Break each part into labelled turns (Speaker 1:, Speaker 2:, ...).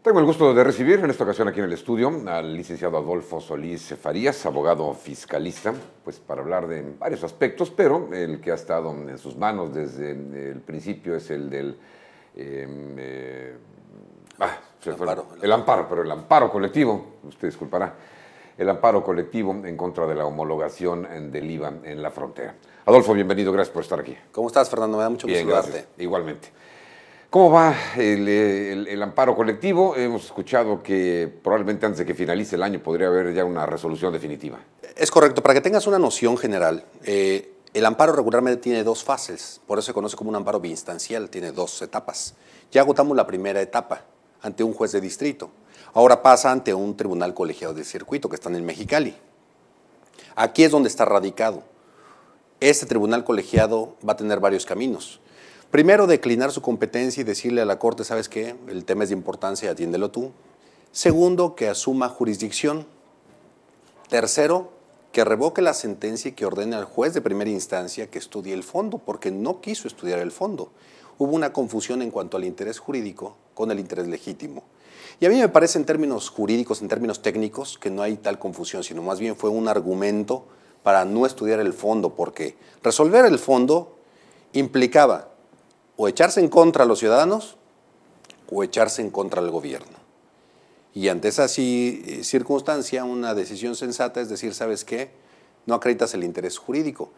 Speaker 1: Tengo el gusto de recibir en esta ocasión aquí en el estudio al licenciado Adolfo Solís Farías, abogado fiscalista, pues para hablar de varios aspectos, pero el que ha estado en sus manos desde el principio es el del el amparo colectivo, usted disculpará, el amparo colectivo en contra de la homologación del IVA en la frontera. Adolfo, bienvenido, gracias por estar aquí.
Speaker 2: ¿Cómo estás, Fernando? Me da mucho gusto saludarte.
Speaker 1: Igualmente. ¿Cómo va el amparo colectivo? Hemos escuchado que probablemente antes de que finalice el año podría haber ya una resolución definitiva.
Speaker 2: Es correcto. Para que tengas una noción general, el amparo regularmente tiene dos fases. Por eso se conoce como un amparo biinstancial. Tiene dos etapas. Ya agotamos la primera etapa ante un juez de distrito. Ahora pasa ante un tribunal colegiado de circuito que está en el Mexicali. Aquí es donde está radicado. Este tribunal colegiado va a tener varios caminos. Primero, declinar su competencia y decirle a la Corte, ¿sabes qué? El tema es de importancia, atiéndelo tú. Segundo, que asuma jurisdicción. Tercero, que revoque la sentencia y que ordene al juez de primera instancia que estudie el fondo, porque no quiso estudiar el fondo. Hubo una confusión en cuanto al interés jurídico con el interés legítimo. Y a mí me parece en términos jurídicos, en términos técnicos, que no hay tal confusión, sino más bien fue un argumento para no estudiar el fondo, porque resolver el fondo implicaba o echarse en contra a los ciudadanos o echarse en contra al gobierno. Y ante esa circunstancia, una decisión sensata es decir, ¿sabes qué? No acreditas el interés jurídico.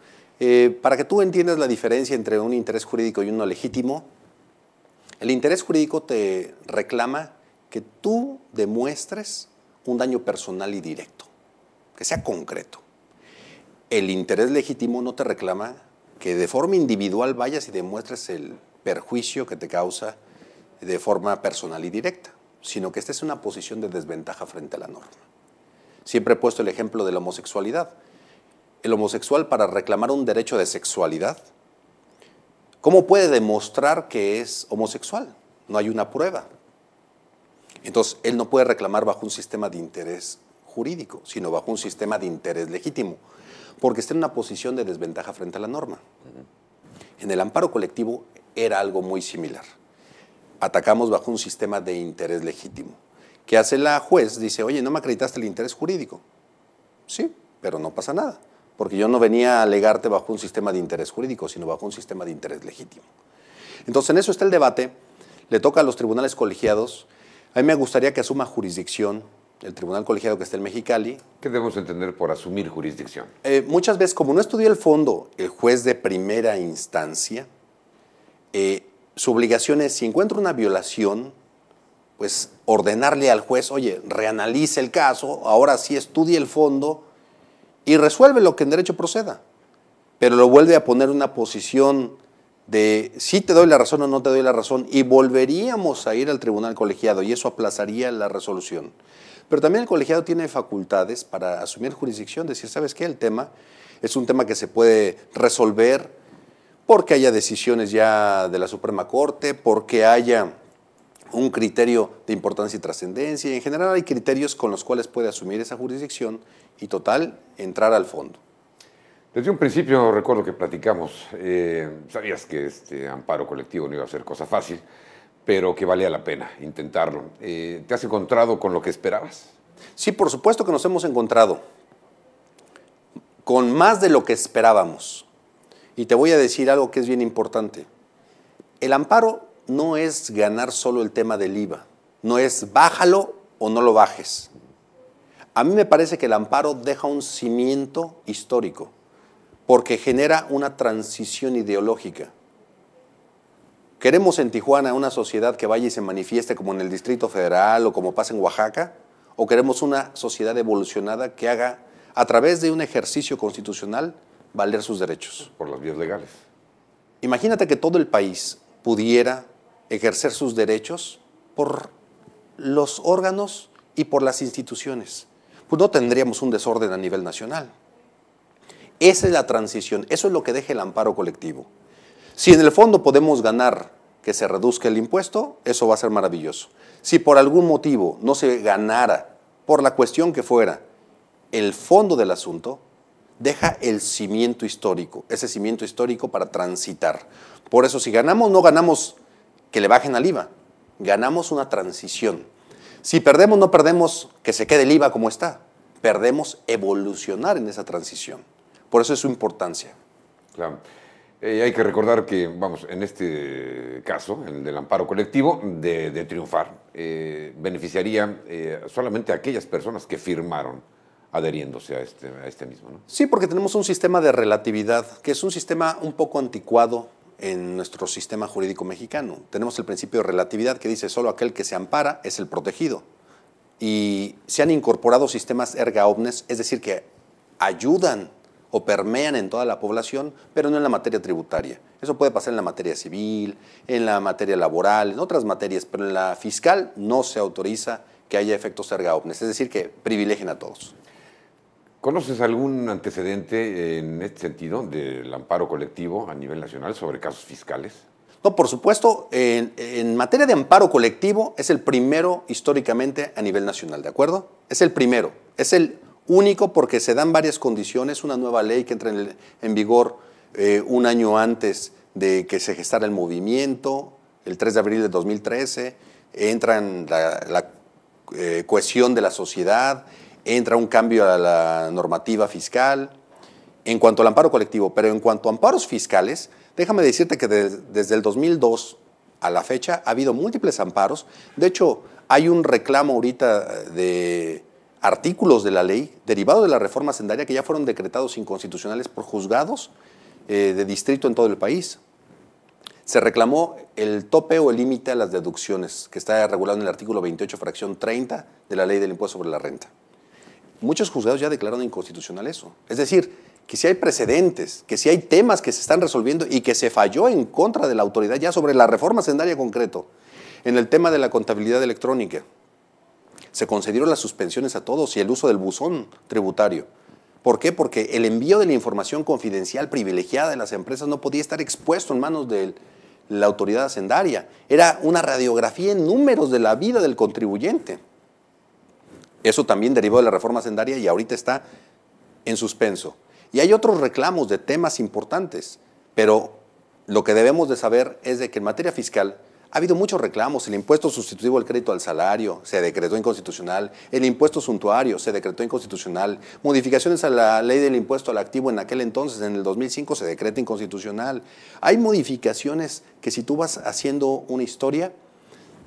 Speaker 2: Para que tú entiendas la diferencia entre un interés jurídico y uno legítimo, el interés jurídico te reclama que tú demuestres un daño personal y directo, que sea concreto. El interés legítimo no te reclama que de forma individual vayas y demuestres el perjuicio que te causa de forma personal y directa, sino que estés en una posición de desventaja frente a la norma. Siempre he puesto el ejemplo de la homosexualidad. El homosexual, para reclamar un derecho de sexualidad, ¿cómo puede demostrar que es homosexual? No hay una prueba. Entonces, él no puede reclamar bajo un sistema de interés jurídico, sino bajo un sistema de interés legítimo, porque está en una posición de desventaja frente a la norma. En el amparo colectivo era algo muy similar. Atacamos bajo un sistema de interés legítimo. ¿Qué hace la juez? Dice, oye, ¿no me acreditaste el interés jurídico? Sí, pero no pasa nada, porque yo no venía a alegarte bajo un sistema de interés jurídico, sino bajo un sistema de interés legítimo. Entonces, en eso está el debate. Le toca a los tribunales colegiados. A mí me gustaría que asuma jurisdicción el tribunal colegiado que está en Mexicali.
Speaker 1: ¿Qué debemos entender por asumir jurisdicción?
Speaker 2: Muchas veces, como no estudió el fondo el juez de primera instancia, su obligación es, si encuentra una violación, pues ordenarle al juez, oye, reanalice el caso, ahora sí estudie el fondo y resuelve lo que en derecho proceda. Pero lo vuelve a poner en una posición de sí te doy la razón o no te doy la razón, y volveríamos a ir al tribunal colegiado y eso aplazaría la resolución. Pero también el colegiado tiene facultades para asumir jurisdicción, decir, ¿sabes qué? El tema es un tema que se puede resolver porque haya decisiones ya de la Suprema Corte, porque haya un criterio de importancia y trascendencia. En general hay criterios con los cuales puede asumir esa jurisdicción y total, entrar al fondo.
Speaker 1: Desde un principio recuerdo que platicamos, sabías que este amparo colectivo no iba a ser cosa fácil, pero que valía la pena intentarlo. ¿Te has encontrado con lo que esperabas?
Speaker 2: Sí, por supuesto que nos hemos encontrado con más de lo que esperábamos. Y te voy a decir algo que es bien importante. El amparo no es ganar solo el tema del IVA, no es bájalo o no lo bajes. A mí me parece que el amparo deja un cimiento histórico, porque genera una transición ideológica. ¿Queremos en Tijuana una sociedad que vaya y se manifieste como en el Distrito Federal o como pasa en Oaxaca? ¿O queremos una sociedad evolucionada que haga, a través de un ejercicio constitucional, valer sus derechos?
Speaker 1: Por las vías legales.
Speaker 2: Imagínate que todo el país pudiera ejercer sus derechos por los órganos y por las instituciones. Pues no tendríamos un desorden a nivel nacional. Esa es la transición, eso es lo que deja el amparo colectivo. Si en el fondo podemos ganar que se reduzca el impuesto, eso va a ser maravilloso. Si por algún motivo no se ganara, por la cuestión que fuera, el fondo del asunto, deja el cimiento histórico, ese cimiento histórico para transitar. Por eso, si ganamos, no ganamos que le bajen al IVA, ganamos una transición. Si perdemos, no perdemos que se quede el IVA como está. Perdemos evolucionar en esa transición. Por eso es su importancia.
Speaker 1: Claro. Hay que recordar que, vamos, en este caso, el del amparo colectivo, de triunfar, beneficiaría solamente a aquellas personas que firmaron adheriéndose a este mismo, ¿no?
Speaker 2: Sí, porque tenemos un sistema de relatividad, que es un sistema un poco anticuado en nuestro sistema jurídico mexicano. Tenemos el principio de relatividad que dice solo aquel que se ampara es el protegido. Y se han incorporado sistemas erga omnes, es decir, que ayudan o permean en toda la población, pero no en la materia tributaria. Eso puede pasar en la materia civil, en la materia laboral, en otras materias, pero en la fiscal no se autoriza que haya efectos erga omnes, es decir, que privilegien a todos.
Speaker 1: ¿Conoces algún antecedente en este sentido del amparo colectivo a nivel nacional sobre casos fiscales?
Speaker 2: No, por supuesto, en materia de amparo colectivo es el primero históricamente a nivel nacional, ¿de acuerdo? Es el primero, es el único porque se dan varias condiciones, una nueva ley que entra en vigor un año antes de que se gestara el movimiento, el 3 de abril de 2013, entra en la cohesión de la sociedad, entra un cambio a la normativa fiscal en cuanto al amparo colectivo, pero en cuanto a amparos fiscales, déjame decirte que desde el 2002 a la fecha ha habido múltiples amparos. De hecho, hay un reclamo ahorita de artículos de la ley derivado de la reforma hacendaria que ya fueron decretados inconstitucionales por juzgados de distrito en todo el país. Se reclamó el tope o el límite a las deducciones, que está regulado en el artículo 28, fracción 30 de la Ley del Impuesto sobre la Renta. Muchos juzgados ya declararon inconstitucional eso. Es decir, que si hay precedentes, que si hay temas que se están resolviendo y que se falló en contra de la autoridad ya sobre la reforma hacendaria concreto, en el tema de la contabilidad electrónica, se concedieron las suspensiones a todos y el uso del buzón tributario. ¿Por qué? Porque el envío de la información confidencial privilegiada de las empresas no podía estar expuesto en manos de la autoridad hacendaria. Era una radiografía en números de la vida del contribuyente. Eso también derivó de la reforma hacendaria y ahorita está en suspenso. Y hay otros reclamos de temas importantes, pero lo que debemos de saber es de que en materia fiscal ha habido muchos reclamos. El impuesto sustitutivo al crédito al salario se decretó inconstitucional, el impuesto suntuario se decretó inconstitucional, modificaciones a la ley del impuesto al activo en aquel entonces, en el 2005, se decreta inconstitucional. Hay modificaciones que si tú vas haciendo una historia,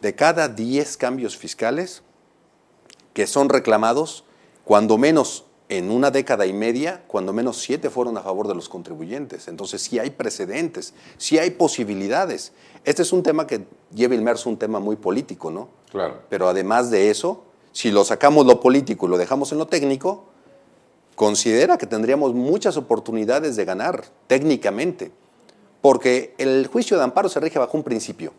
Speaker 2: de cada 10 cambios fiscales que son reclamados, cuando menos en una década y media, cuando menos 7 fueron a favor de los contribuyentes. Entonces sí hay precedentes, sí hay posibilidades. Este es un tema que lleva inmerso un tema muy político, ¿no?
Speaker 1: Claro.
Speaker 2: Pero además de eso, si lo sacamos lo político y lo dejamos en lo técnico, considera que tendríamos muchas oportunidades de ganar técnicamente, porque el juicio de amparo se rige bajo un principio.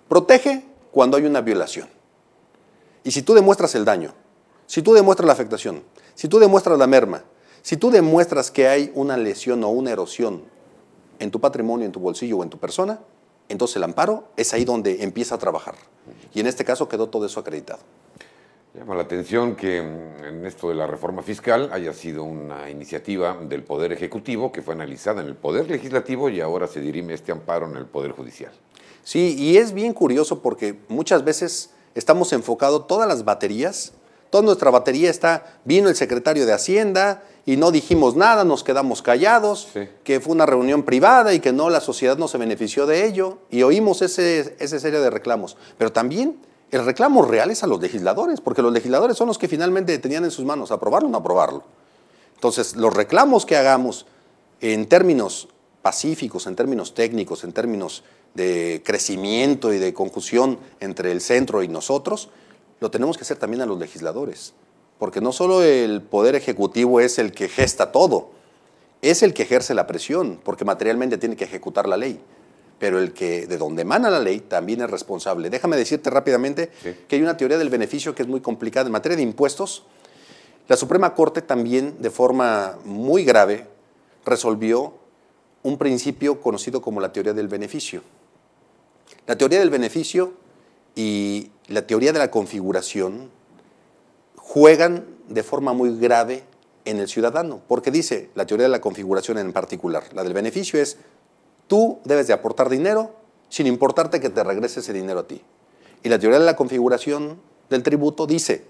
Speaker 2: Protege cuando hay una violación. Y si tú demuestras el daño, si tú demuestras la afectación, si tú demuestras la merma, si tú demuestras que hay una lesión o una erosión en tu patrimonio, en tu bolsillo o en tu persona, entonces el amparo es ahí donde empieza a trabajar. Y en este caso quedó todo eso acreditado.
Speaker 1: Llama la atención que en esto de la reforma fiscal haya sido una iniciativa del Poder Ejecutivo que fue analizada en el Poder Legislativo y ahora se dirime este amparo en el Poder Judicial.
Speaker 2: Sí, y es bien curioso porque muchas veces estamos enfocados todas las baterías. Toda nuestra batería está, vino el secretario de Hacienda y no dijimos nada, nos quedamos callados, sí, que fue una reunión privada y que no, la sociedad no se benefició de ello, y oímos ese serie de reclamos. Pero también el reclamo real es a los legisladores, porque los legisladores son los que finalmente tenían en sus manos aprobarlo o no aprobarlo. Entonces, los reclamos que hagamos en términos pacíficos, en términos técnicos, en términos de crecimiento y de conjunción entre el centro y nosotros, lo tenemos que hacer también a los legisladores, porque no solo el Poder Ejecutivo es el que gesta todo, es el que ejerce la presión, porque materialmente tiene que ejecutar la ley, pero el que de donde emana la ley también es responsable. Déjame decirte rápidamente que hay una teoría del beneficio que es muy complicada. En materia de impuestos, la Suprema Corte también de forma muy grave resolvió un principio conocido como la teoría del beneficio. La teoría del beneficio y la teoría de la configuración juegan de forma muy grave en el ciudadano, porque dice la teoría de la configuración en particular, la del beneficio es, tú debes de aportar dinero sin importarte que te regrese ese dinero a ti. Y la teoría de la configuración del tributo dice,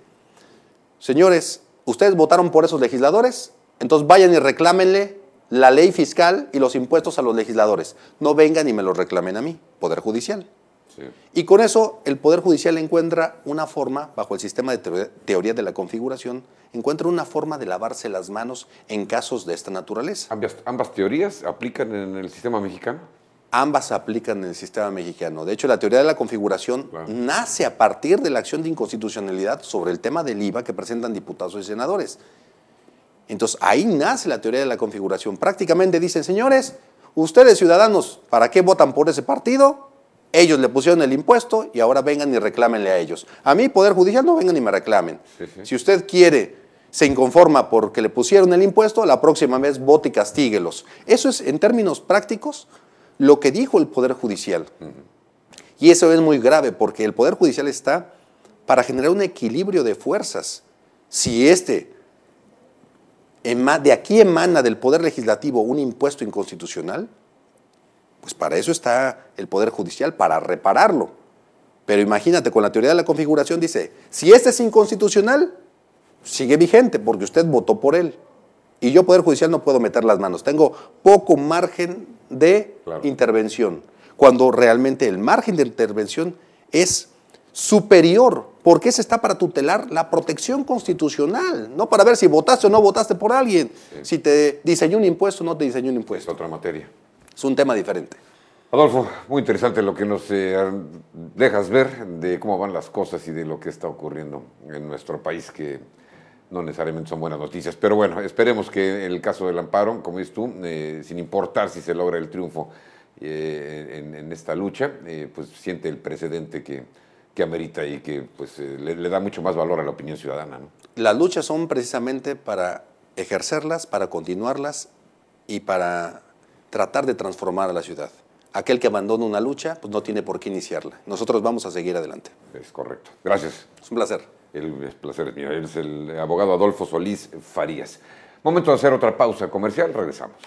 Speaker 2: señores, ustedes votaron por esos legisladores, entonces vayan y reclámenle la ley fiscal y los impuestos a los legisladores. No vengan y me los reclamen a mí, Poder Judicial.
Speaker 1: Sí.
Speaker 2: Y con eso el Poder Judicial encuentra una forma, bajo el sistema de teoría de la configuración, encuentra una forma de lavarse las manos en casos de esta naturaleza.
Speaker 1: ¿Ambas teorías aplican en el sistema mexicano?
Speaker 2: Ambas aplican en el sistema mexicano. De hecho, la teoría de la configuración nace a partir de la acción de inconstitucionalidad sobre el tema del IVA que presentan diputados y senadores. Entonces, ahí nace la teoría de la configuración. Prácticamente dicen, señores, ustedes ciudadanos, ¿para qué votan por ese partido? Ellos le pusieron el impuesto y ahora vengan y reclámenle a ellos. A mí, Poder Judicial, no vengan y me reclamen. Sí. Si usted quiere, se inconforma porque le pusieron el impuesto, la próxima vez vote y castíguelos. Eso es, en términos prácticos, lo que dijo el Poder Judicial. Y eso es muy grave porque el Poder Judicial está para generar un equilibrio de fuerzas. Si de aquí emana del Poder Legislativo un impuesto inconstitucional, pues para eso está el Poder Judicial, para repararlo. Pero imagínate, con la teoría de la configuración dice, si este es inconstitucional, sigue vigente porque usted votó por él. Y yo, Poder Judicial, no puedo meter las manos. Tengo poco margen de intervención, cuando realmente el margen de intervención es superior, porque ese está para tutelar la protección constitucional, no para ver si votaste o no votaste por alguien, si te diseñó un impuesto o no te diseñó un impuesto.
Speaker 1: Es otra materia.
Speaker 2: Es un tema diferente.
Speaker 1: Adolfo, muy interesante lo que nos dejas ver de cómo van las cosas y de lo que está ocurriendo en nuestro país, que no necesariamente son buenas noticias. Pero bueno, esperemos que en el caso del amparo, como dices tú, sin importar si se logra el triunfo en esta lucha, pues siente el precedente que amerita y que pues, le da mucho más valor a la opinión ciudadana, ¿no?
Speaker 2: Las luchas son precisamente para ejercerlas, para continuarlas y para tratar de transformar a la ciudad. Aquel que abandona una lucha, pues no tiene por qué iniciarla. Nosotros vamos a seguir adelante.
Speaker 1: Es correcto. Gracias.
Speaker 2: Es un placer.
Speaker 1: El placer es mío. Él es el abogado Adolfo Solís Farías. Momento de hacer otra pausa comercial. Regresamos.